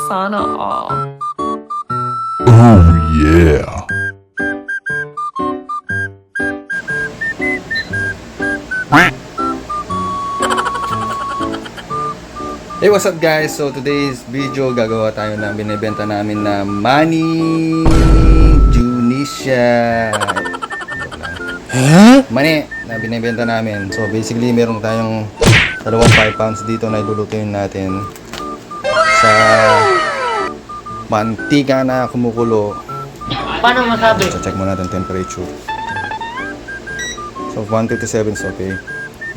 Sana all. Oh yeah. Hey, what's up guys? So today's video gagawa tayo ng binibenta namin na Money Tunisia. Money na binibenta namin. So basically meron tayong dalawang 5 pounds dito na ilulutuin natin sa mantika na kumukulo. Paano masabi? So check muna natin temperature. So 157 is okay.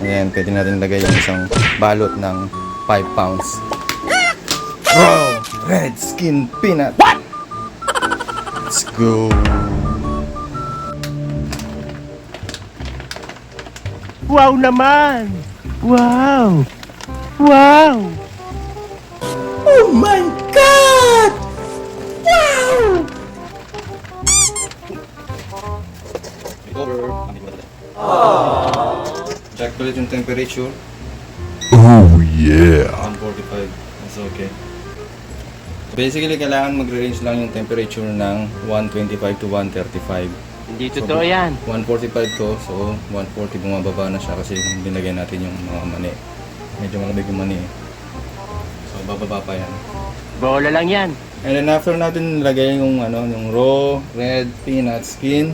Ayan, pwede natin lagay yung isang balot ng 5 pounds. Bro! Red skin peanut! What? Let's go! Wow naman! Wow! Wow! Oh my God! Wow! Check ulit yung temperature. Oh yeah. 145. That's okay. Basically, kailangan magre-range lang yung temperature ng 125 to 135. Hindi totoo yan. 145 to, so 140 bumababa na siya kasi binagay natin yung mga mani. Medyo malamig yung mani. So, bababa pa yan. Bola lang yan. And then after natin lagay yung yung raw red peanut skin,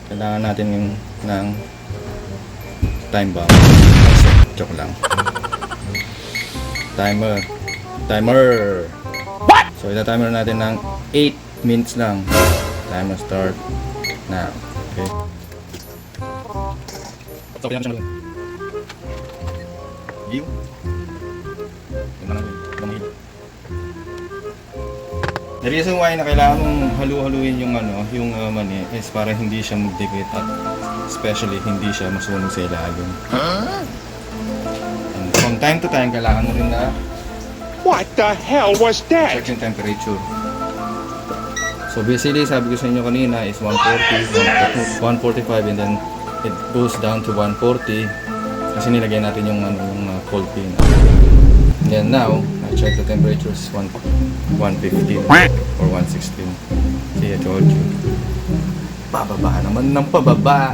kailangan natin yung ng time bomb. Joke lang. Timer. What? So ita-timer natin ng 8 minutes lang. Timer start now. Okay. Okay na siya. Give. The reason why na kailangan mong halu-haluin yung mani is para hindi siya magdikit at especially hindi siya masunog sa ilalim. And from time to time, kailangan mo rin na What the hell was that? check yung temperature. So basically, sabi ko sa inyo kanina is 140, 145 and then it goes down to 140 kasi nilagay natin yung cold pin. And then now, I check the temperature is 115 or 116. See, I told you. Pababa naman ng pababa.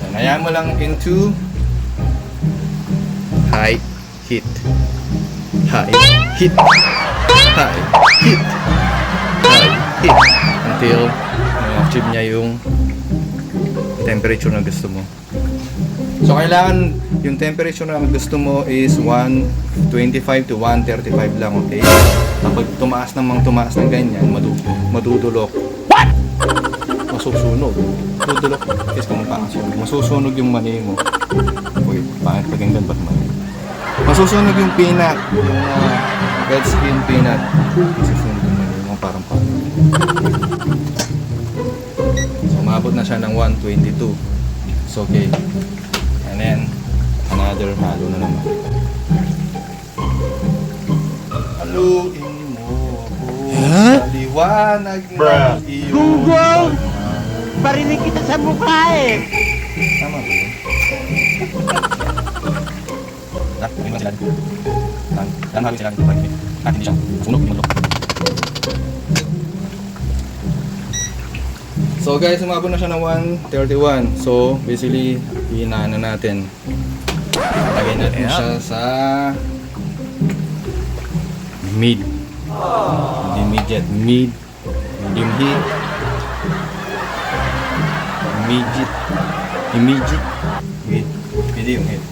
And ayan mo lang into high heat. High heat. High heat. High heat. Until achieve niya yung temperature na gusto mo. So kailangan yung temperature na gusto mo is 125 to 135 lang, okay? Kapag tumaas ng ganyan, madudulok. What? Masusunog. Madudulok is kung makakasunog. Masusunog yung mani mo. Wait, bakit paginggan ba't mani? Masusunog yung peanut, yung red skin peanut. Masusunog yung mani mo, parang. So umabot na siya ng 122. It's okay. And then, another halo na naman. Haluin mo ako sa liwanag ng iyong Google! Parinig kita sa mukha eh! Tama ba yun? Hindi mo sila. Lang halo sila. Hindi siya. Sunog. So guys, umabot na siya ng 131. So basically, hinaan na natin. Lagay natin siya sa mid. Hindi medium, medium heat. Immediate. Medium heat.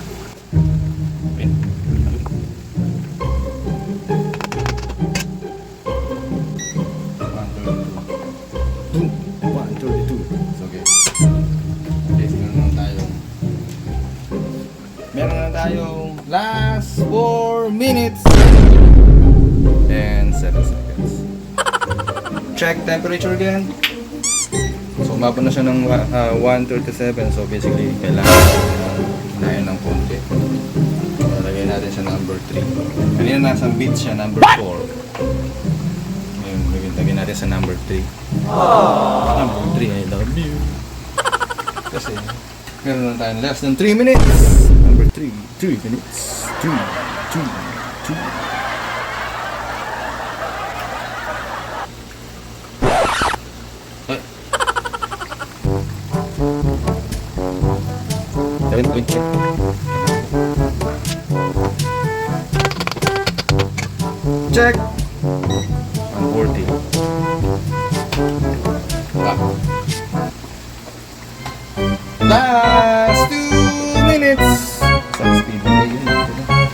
Meron na tayong last 4 minutes and 7 seconds. Check temperature again. So umabot na siya ng 137. So basically kailangan hinayin ng konti. Lalagay natin siya number 3. Kanina nasa beat siya number 4. Ngayon lagay natin sa number 3. Number 3, I love you. Kasi meron na tayong less than 3 minutes. Number 3 minutes. 2. rin. Wait. Check! 140. Last 2 minutes! Sa speed ba yun?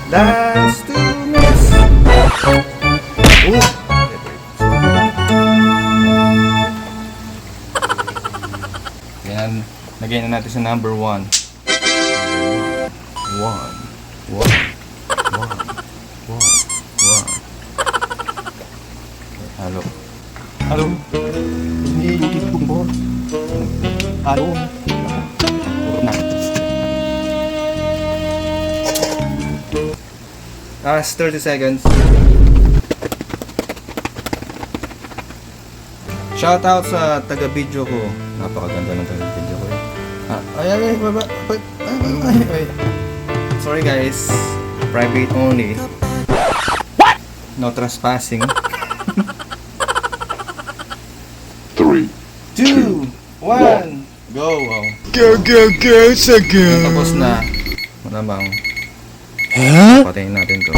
Last 2 minutes! Oh! Yan. Lagyan na natin sa number 1. 1. Halo. Halo. Hindi yung tipong mo. Halo. Puro na. Last 30 seconds. Shoutout sa taga-video ko. Napakaganda ng taga-video ko. Ay. Sorry guys. Private only. What? No trespassing. 3, 2, 1, go! Wow. go, Saga! Tapos na. Malamang. Patayin natin to.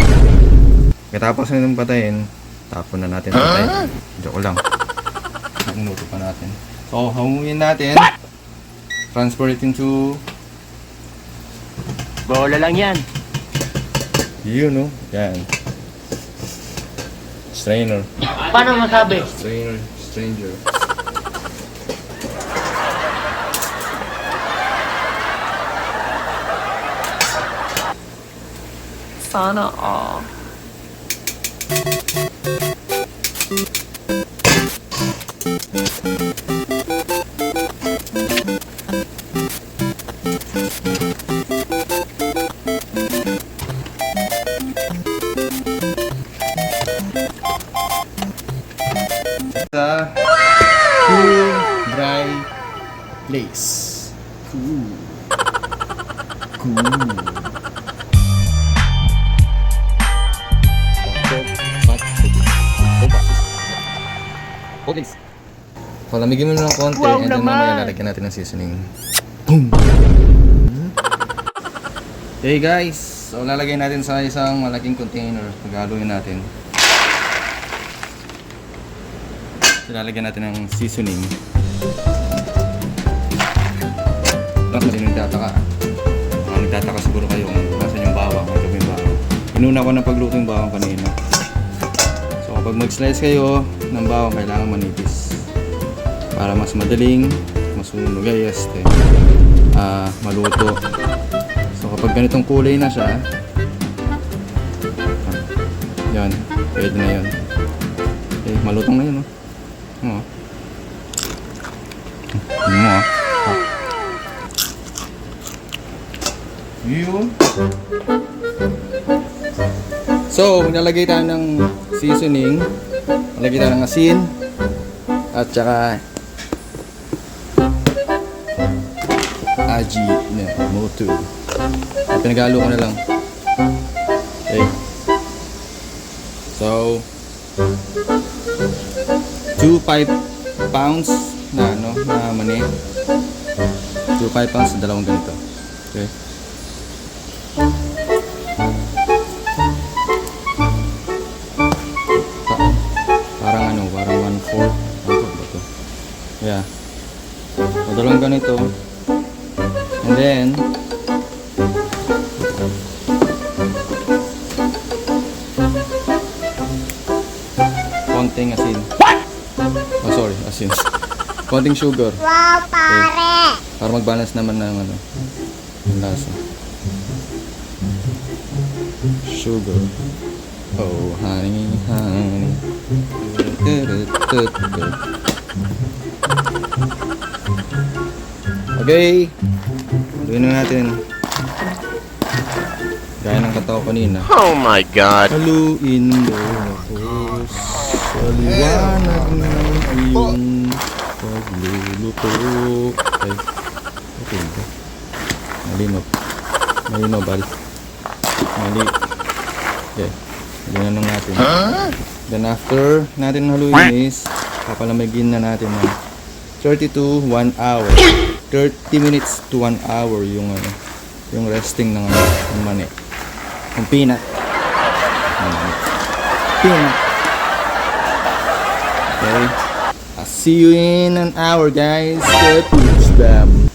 Katapos na itong patayin, tapon na natin patayin. Joke lang. Minuto pa natin. So, hanguin natin. Transfer it into... Bola lang yan. Yun, no? Yan. Strainer. Paano masabi? Stranger. Sana all. Sa cool, dry place. Cool. Okay. Palamigin mo ng konti Wow and then naman! mamaya lalagyan natin ng seasoning. Boom! Hey guys! So lalagay natin sa isang malaking container. Paghaluin natin. So, lalagyan natin ng seasoning. Tapos hindi nagtataka. Nagtataka siguro kayo kung nasan yung bawang. Yung bawang. Inuna ko ng pagluto yung bawang kanina. So kapag mag-slice kayo ng bawang, kailangan manipis. Para mas madaling masunog maluto. So kapag ganitong kulay na siya, yan, pwede na yun. Okay, malutong na yun, no? Yun. So, maglalagay tayo ng seasoning, lalagay tayo ng asin at saka Ajinomoto. Pinagalo ko na lang. Okay. So 2-5 pounds na mani. 2-5 pounds na dalawang ganito. Okay. Parang 1/4 ba to? Yeah. So, dalawang ganito. And then konting asin. Oh, sorry, asin. Konting sugar. Wow, pare! Para mag-balance naman ng yung lasa. Sugar. Oh, honey. Okay. Gawin na natin. Gaya ng katawa kanina. Oh my God! Haluin mo ako sa liwanag ng iyong pagluluto. Ay, okay ba? Malino, bal. Mali. Okay. Ganyan lang natin. Then after natin haluin is, papalamigin na natin ng 30 to 1 hour. 30 minutes to 1 hour yung yung resting ng mani. Yung peanut. Peanut. Okay. I'll see you in an hour, guys. Bam.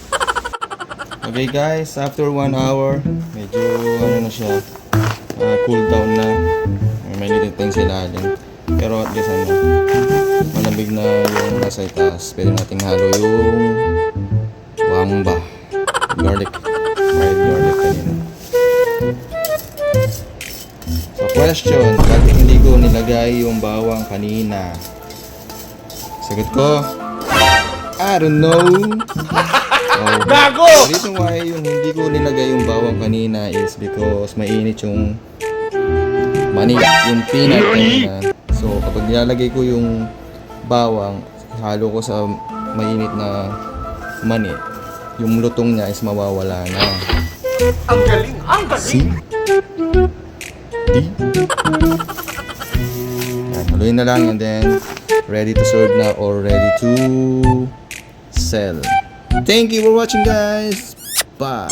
Okay guys, after 1 hour, medyo ano na siya, cool down na. May nilitang sa ilalim. Pero at least ano, malamig na yung nasa itaas. Pwede nating halo yung wamba, garlic, fried garlic kanina. So question, bakit hindi ko nilagay yung bawang kanina? Sagot ko, I don't know. Gago! The reason why yung hindi ko nilagay yung bawang kanina is because mainit yung mani, yung peanut kanina. So kapag nilalagay ko yung bawang, halo ko sa mainit na mani, yung lutong niya is mawawala na. Ang galing! Ang galing! See? Yan, haluin na lang and then ready to serve na or ready to sell. Thank you for watching, guys. Bye.